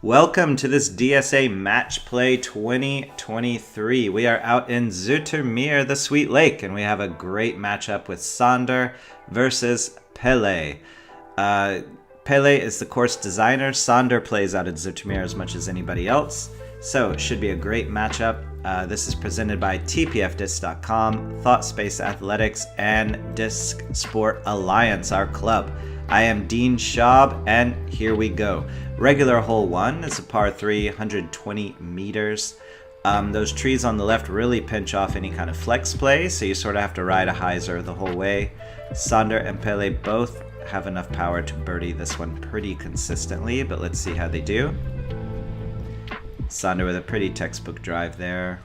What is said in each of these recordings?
Welcome to this DSA Match Play 2023. We are out in Zoetermeer, the Sweet Lake, and we have a great matchup with Sander versus Pelle. Pelle is the course designer. Sander plays out at Zoetermeer as much as anybody else, so it should be a great matchup. This is presented by tpfdisc.com, Thought Space Athletics, and Disc Sport Alliance, our club. I am Dean Schaub, and here we go. Regular hole 1 is a par 3, 120 meters. Those trees on the left really pinch off any kind of flex play, so you sort of have to ride a hyzer the whole way. Sander and Pelle both have enough power to birdie this one pretty consistently, but let's see how they do. Sander with a pretty textbook drive there.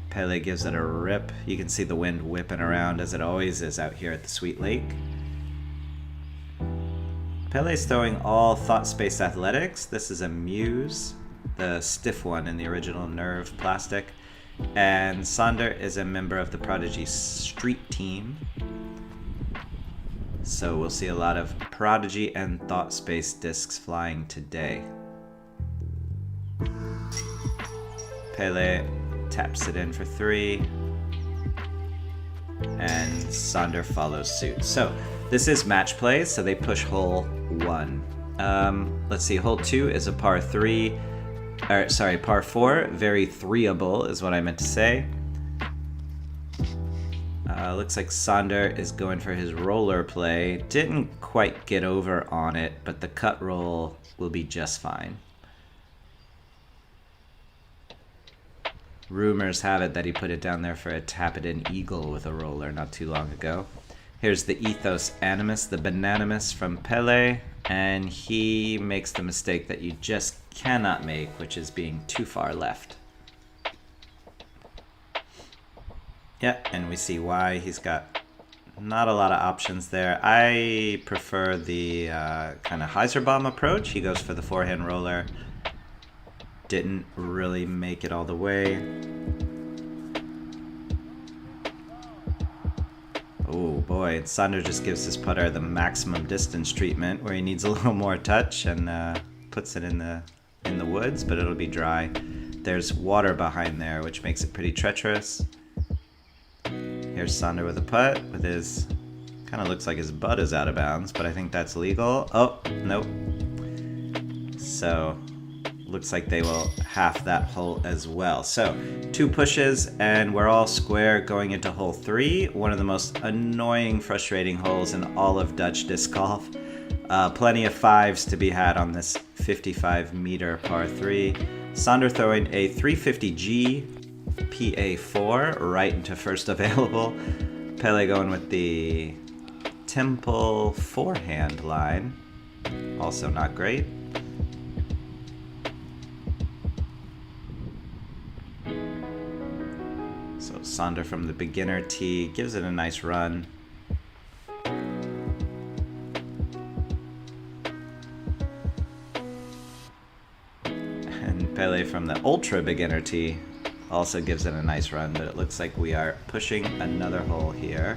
Pelle gives it a rip. You can see the wind whipping around as it always is out here at the Sweet Lake. Pelle's throwing all Thought Space Athletics. This is a Muse, the stiff one in the original Nerve plastic. And Sander is a member of the Prodigy Street Team. So we'll see a lot of Prodigy and Thought Space discs flying today. Pelle taps it in for 3. And Sander follows suit. So this is match play, so they push hole 1. Let's see, hole 2 is a par 4. Very threeable is what I meant to say. Looks like Sander is going for his roller play. Didn't quite get over on it, but the cut roll will be just fine. Rumors have it that he put it down there for a tap-it-in eagle with a roller not too long ago. Here's the Ethos Animus, the Bananimus from Pelle, and he makes the mistake that you just cannot make, which is being too far left. Yeah, and we see why. He's got not a lot of options there. I prefer the kind of hyzer bomb approach. He goes for the forehand roller. Didn't really make it all the way. Oh boy, Sander just gives his putter the maximum distance treatment where he needs a little more touch and puts it in the woods, but it'll be dry. There's water behind there, which makes it pretty treacherous. Here's Sander with a putt with his, kind of looks like his butt is out of bounds, but I think that's legal. Oh, nope. So looks like they will half that hole as well. So 2 pushes and we're all square going into hole 3, one of the most annoying, frustrating holes in all of Dutch disc golf. Plenty of 5s to be had on this 55-meter par 3. Sander throwing a 350G PA4 right into first available. Pelle going with the Temple forehand line, also not great. So Sander from the beginner tee gives it a nice run. And Pelle from the ultra beginner tee also gives it a nice run, but it looks like we are pushing another hole here.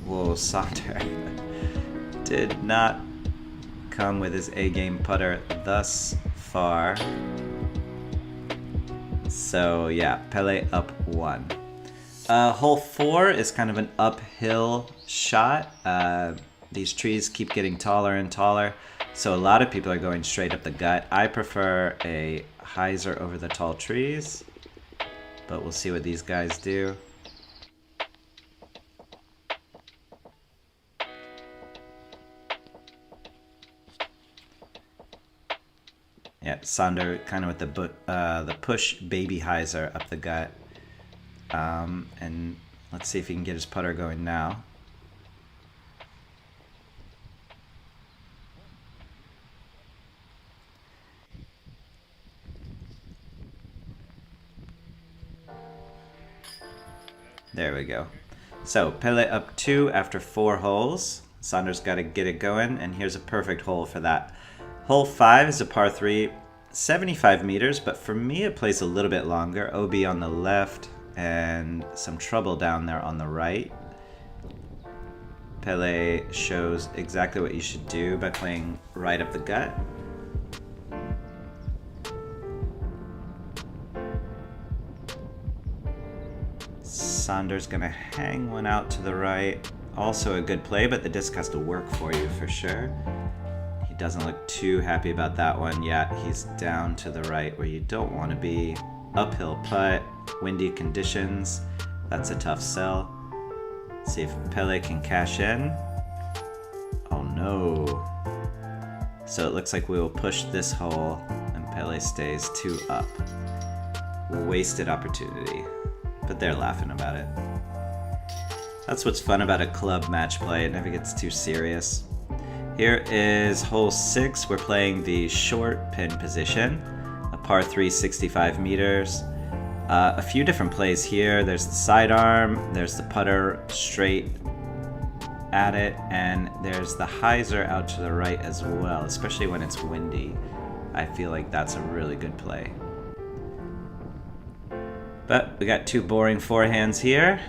Whoa, Sander did not come with his A-game putter thus far. So yeah, Pelle up 1. Hole 4 is kind of an uphill shot. These trees keep getting taller and taller, so a lot of people are going straight up the gut. I prefer a hyzer over the tall trees, but we'll see what these guys do. Yeah, Sander kind of with the push baby hyzer up the gut. And let's see if he can get his putter going now. There we go. So Pelle up 2 after 4 holes. Sander's got to get it going, and here's a perfect hole for that. Hole 5 is a par 3, 75 meters, but for me it plays a little bit longer. OB on the left and some trouble down there on the right. Pelle shows exactly what you should do by playing right up the gut. Sander's gonna hang one out to the right. Also a good play, but the disc has to work for you for sure. He doesn't look too happy about that one yet. He's down to the right where you don't want to be. Uphill putt, windy conditions. That's a tough sell. See if Pelle can cash in. Oh no. So it looks like we will push this hole and Pelle stays 2 up. Wasted opportunity. But they're laughing about it. That's what's fun about a club match play. It never gets too serious. Here is hole 6. We're playing the short pin position. A par 3, 65 meters. A few different plays here. There's the sidearm, there's the putter straight at it, and there's the hyzer out to the right as well, especially when it's windy. I feel like that's a really good play. But we got 2 boring forehands here.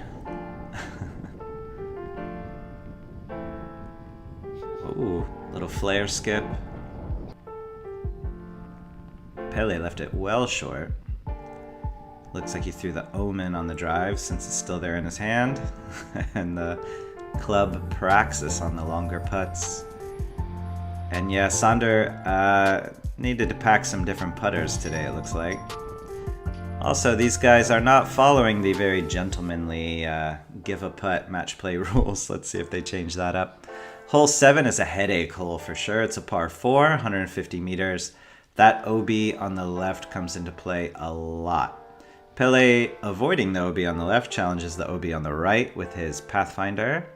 Ooh, little flare skip. Pelle left it well short. Looks like he threw the omen on the drive since it's still there in his hand. And the club praxis on the longer putts. And yeah, Sander needed to pack some different putters today, it looks like. Also, these guys are not following the very gentlemanly give a putt match play rules. Let's see if they change that up. Hole 7 is a headache hole for sure. It's a par 4, 150 meters. That OB on the left comes into play a lot. Pelle, avoiding the OB on the left, challenges the OB on the right with his Pathfinder.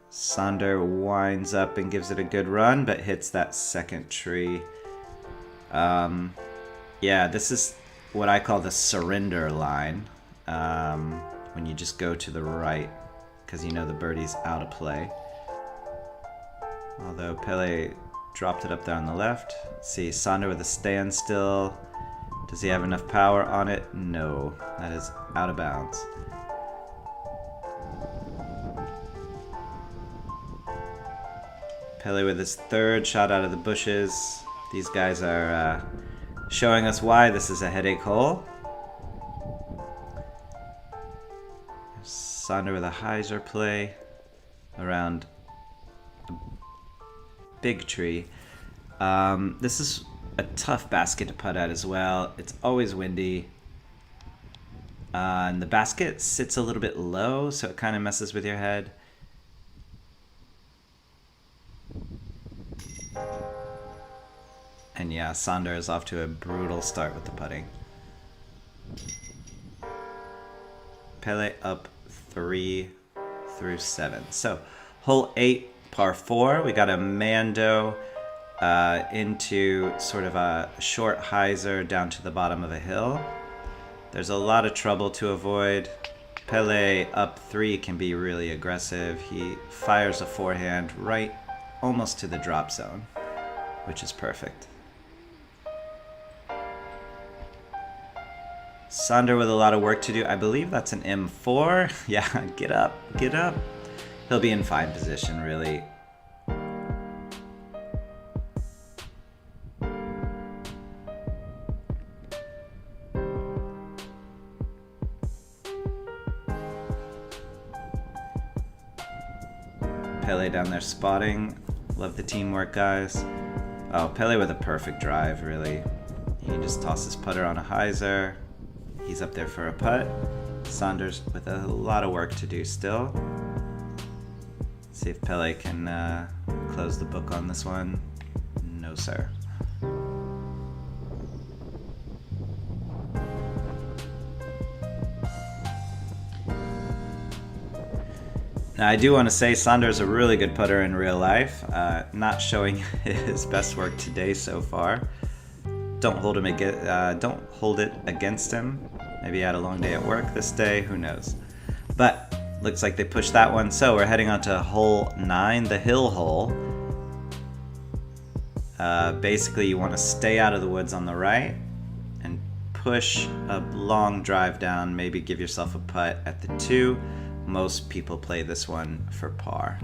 Sander winds up and gives it a good run, but hits that second tree. Yeah, this is what I call the surrender line. When you just go to the right, because you know the birdie's out of play. Although Pelle dropped it up there on the left. Let's see, Sander with a standstill. Does he have enough power on it? No, that is out of bounds. Pelle with his 3rd shot out of the bushes. These guys are showing us why this is a headache hole. Sander with a hyzer play around a big tree. This is a tough basket to putt at as well. It's always windy. And the basket sits a little bit low, so it kind of messes with your head. And yeah, Sander is off to a brutal start with the putting. Pelle up 3 through 7. So, hole 8, par 4. We got a Mando into sort of a short hyzer down to the bottom of a hill. There's a lot of trouble to avoid. Pelle up 3 can be really aggressive. He fires a forehand right almost to the drop zone, which is perfect. Sander with a lot of work to do. I believe that's an M4. Yeah, get up, get up. He'll be in fine position, really. Pelle down there spotting. Love the teamwork, guys. Oh, Pelle with a perfect drive, really. He just tosses putter on a hyzer. He's up there for a putt. Sander's with a lot of work to do still. Let's see if Pelle can close the book on this one. No, sir. Now, I do want to say Sander's a really good putter in real life. Not showing his best work today so far. Don't hold it against him. Maybe he had a long day at work this day, who knows. But looks like they pushed that one. So we're heading on to hole 9, the hill hole. Basically you want to stay out of the woods on the right and push a long drive down, maybe give yourself a putt at the 2. Most people play this one for par.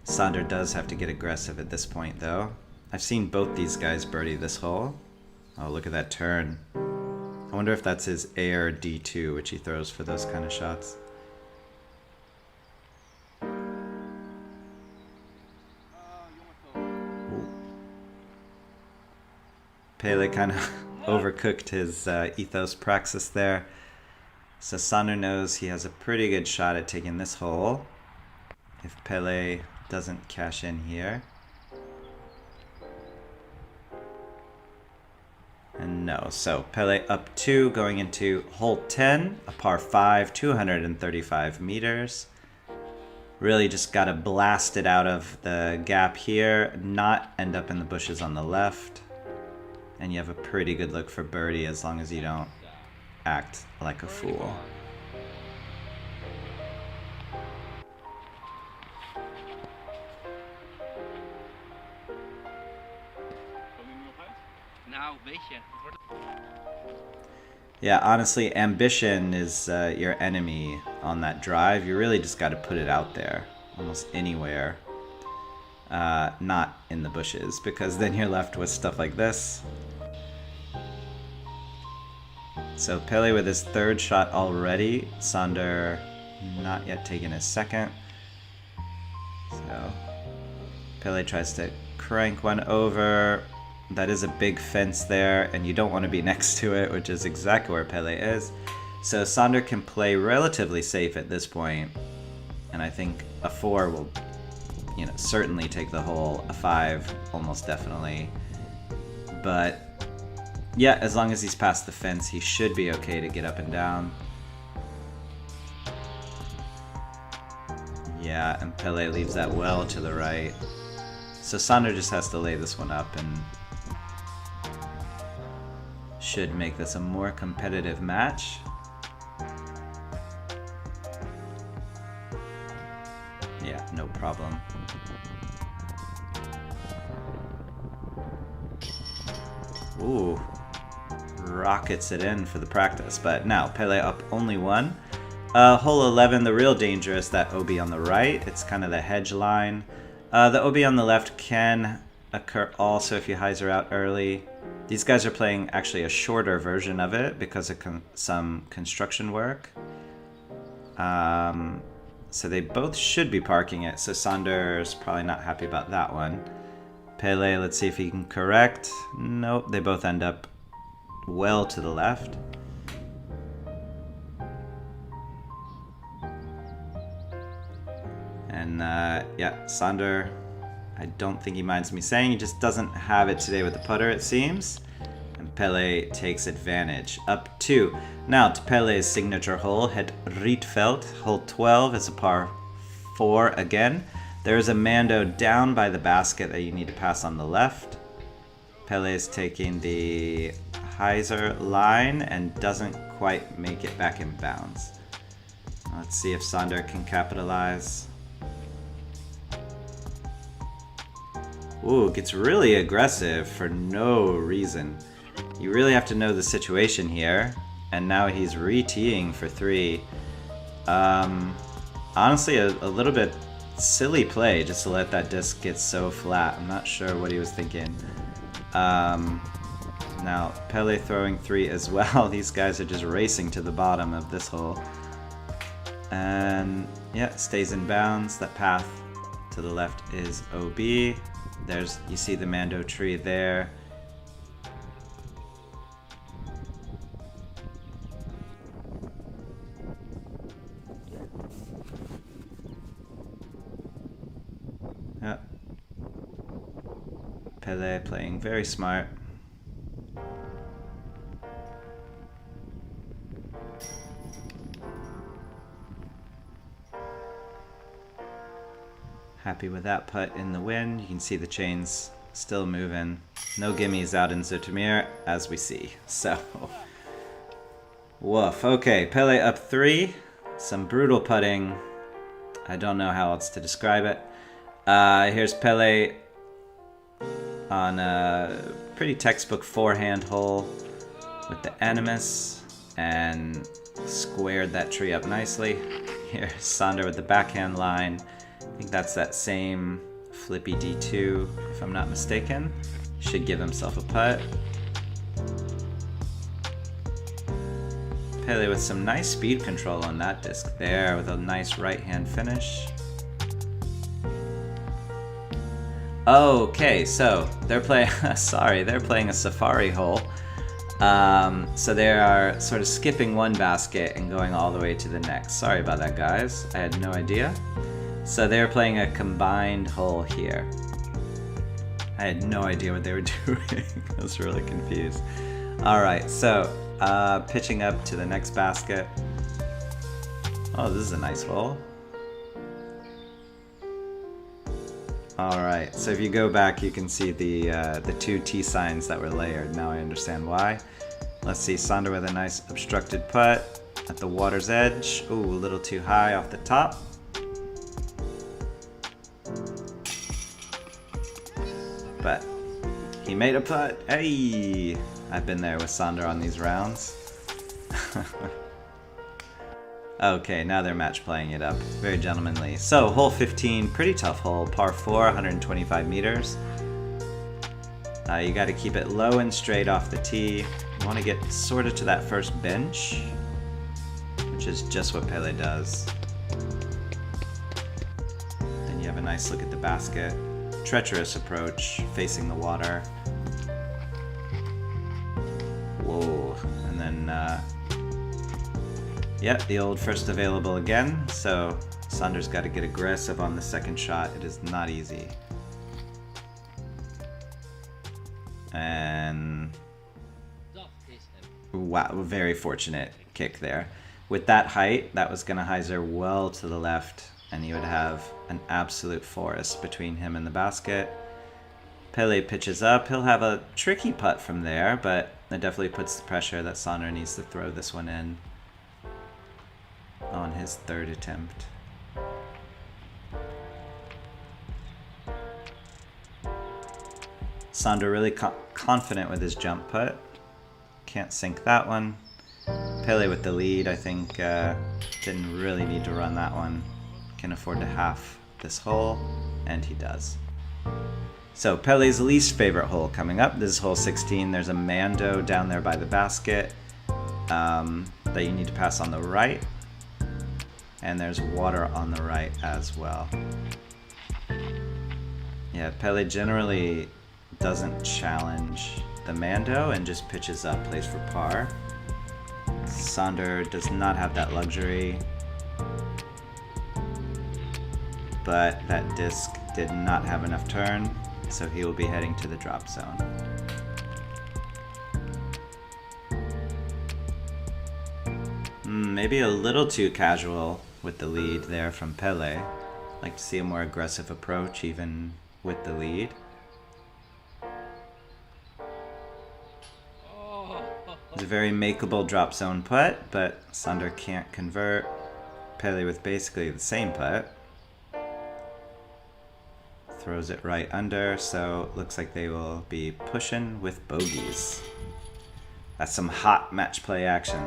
Sander does have to get aggressive at this point, though. I've seen both these guys birdie this hole. Oh, look at that turn. I wonder if that's his A or D2, which he throws for those kind of shots. Ooh. Pelle kind of overcooked his ethos praxis there. So Sander knows he has a pretty good shot at taking this hole if Pelle doesn't cash in here. And no, so Pelle up 2 going into hole 10, a par 5, 235 meters. Really just got to blast it out of the gap here, not end up in the bushes on the left. And you have a pretty good look for birdie as long as you don't act like a fool. Yeah, honestly, ambition is your enemy on that drive. You really just got to put it out there, almost anywhere. Not in the bushes, because then you're left with stuff like this. So Pelle with his 3rd shot already. Sander not yet taking his 2nd. So Pelle tries to crank one over. That is a big fence there, and you don't want to be next to it, which is exactly where Pelle is. So Sander can play relatively safe at this point, and I think a 4 will, you know, certainly take the hole. A 5 almost definitely. But yeah, as long as he's past the fence, he should be okay to get up and down. Yeah, and Pelle leaves that well to the right. So Sander just has to lay this one up and should make this a more competitive match. Yeah, no problem. Ooh, rockets it in for the practice. But now Pelle up only 1. Hole 11, the real danger is that OB on the right. It's kind of the hedge line. The OB on the left can occur also if you hyzer out early. These guys are playing actually a shorter version of it because of some construction work. So they both should be parking it. So Sander's probably not happy about that one. Pelle, let's see if he can correct. Nope, they both end up well to the left. And yeah, Sander, I don't think he minds me saying, he just doesn't have it today with the putter, it seems. And Pelle takes advantage. Up 2. Now to Pelle's signature hole, Het Rietveld. Hole 12 is a par 4 again. There is a Mando down by the basket that you need to pass on the left. Pelle is taking the hyzer line and doesn't quite make it back in bounds. Let's see if Sander can capitalize. Ooh, gets really aggressive for no reason. You really have to know the situation here. And now he's re-teeing for 3. Honestly, a little bit silly play just to let that disc get so flat. I'm not sure what he was thinking. Now, Pelle throwing 3 as well. These guys are just racing to the bottom of this hole. And yeah, stays in bounds. That path to the left is OB. There's, you see the Mando tree there. Yeah. Pelle playing very smart. Happy with that putt in the wind. You can see the chains still moving. No gimmies out in Zoetermeer, as we see. So, woof. Okay, Pelle up 3. Some brutal putting. I don't know how else to describe it. Here's Pelle on a pretty textbook forehand hole with the Animus and squared that tree up nicely. Here's Sander with the backhand line. I think that's that same flippy D2, if I'm not mistaken. Should give himself a putt. Pelle with some nice speed control on that disc there with a nice right-hand finish. Okay, so they're playing, they're playing a safari hole. So they are sort of skipping one basket and going all the way to the next. Sorry about that, guys. I had no idea. So they're playing a combined hole here. I had no idea what they were doing. I was really confused. Alright, so pitching up to the next basket. Oh, this is a nice hole. Alright, so if you go back, you can see the two T signs that were layered. Now I understand why. Let's see, Sander with a nice obstructed putt at the water's edge. Ooh, a little too high off the top. But he made a putt. Hey! I've been there with Sander on these rounds. Okay, now they're match playing it up. Very gentlemanly. So, hole 15, pretty tough hole. Par 4, 125 meters. You got to keep it low and straight off the tee. You want to get sort of to that first bench, which is just what Pelle does. Then you have a nice look at the basket. Treacherous approach, facing the water. Whoa. And then, yep, the old first available again. So Sander's got to get aggressive on the second shot. It is not easy. And wow, very fortunate kick there. With that height, that was going to hyzer well to the left, and you would have an absolute forest between him and the basket. Pelle pitches up. He'll have a tricky putt from there, but it definitely puts the pressure that Sander needs to throw this one in on his third attempt. Sander really confident with his jump putt. Can't sink that one. Pelle with the lead, I think, didn't really need to run that one. Can afford to half this hole, and he does. So Pelle's least favorite hole coming up. This is hole 16. There's a Mando down there by the basket that you need to pass on the right. And there's water on the right as well. Yeah, Pelle generally doesn't challenge the Mando and just pitches up, plays for par. Sander does not have that luxury, but that disc did not have enough turn, so he will be heading to the drop zone. Maybe a little too casual with the lead there from Pelle. Like to see a more aggressive approach even with the lead. It's a very makeable drop zone putt, but Sander can't convert. Pelle with basically the same putt. Throws it right under, so looks like they will be pushing with bogeys. That's some hot match play action.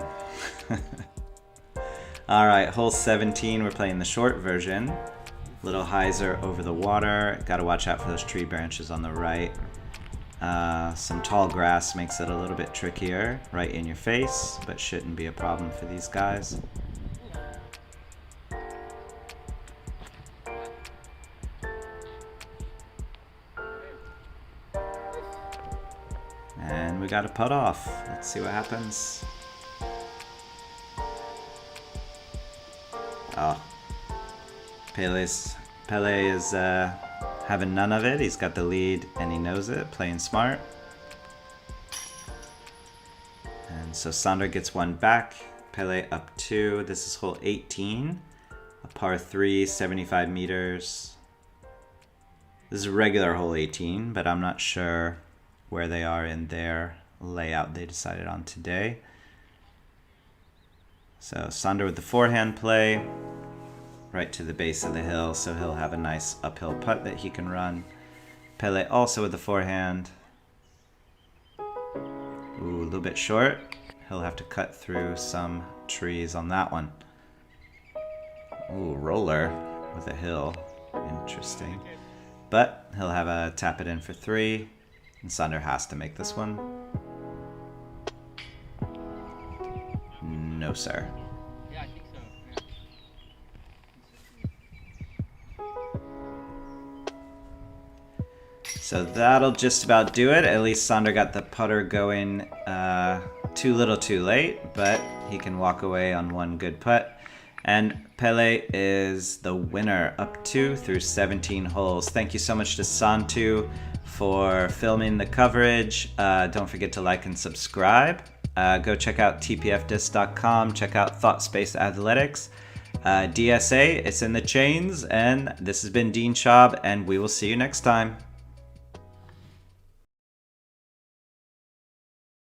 Alright, hole 17, we're playing the short version. Little hyzer over the water. Gotta watch out for those tree branches on the right. Some tall grass makes it a little bit trickier, right in your face, but shouldn't be a problem for these guys. And we got a putt off. Let's see what happens. Oh, Pelle is having none of it. He's got the lead and he knows it, playing smart. And so Sander gets one back. Pelle up 2. This is hole 18, a par 3, 75 meters. This is a regular hole 18, but I'm not sure where they are in their layout they decided on today. So Sander with the forehand play, right to the base of the hill, so he'll have a nice uphill putt that he can run. Pelle also with the forehand. Ooh, a little bit short. He'll have to cut through some trees on that one. Ooh, roller with a hill. Interesting. But he'll have a tap it in for 3. And Sander has to make this one. No, sir. Yeah, I think so. So that'll just about do it. At least Sander got the putter going too little too late, but he can walk away on one good putt. And Pelle is the winner up 2 through 17 holes. Thank you so much to Santu for filming the coverage. Don't forget to like and subscribe. Go check out tpfdisc.com. Check out Thought Space Athletics. DSA, it's in the chains. And this has been Dean Schaub, and we will see you next time.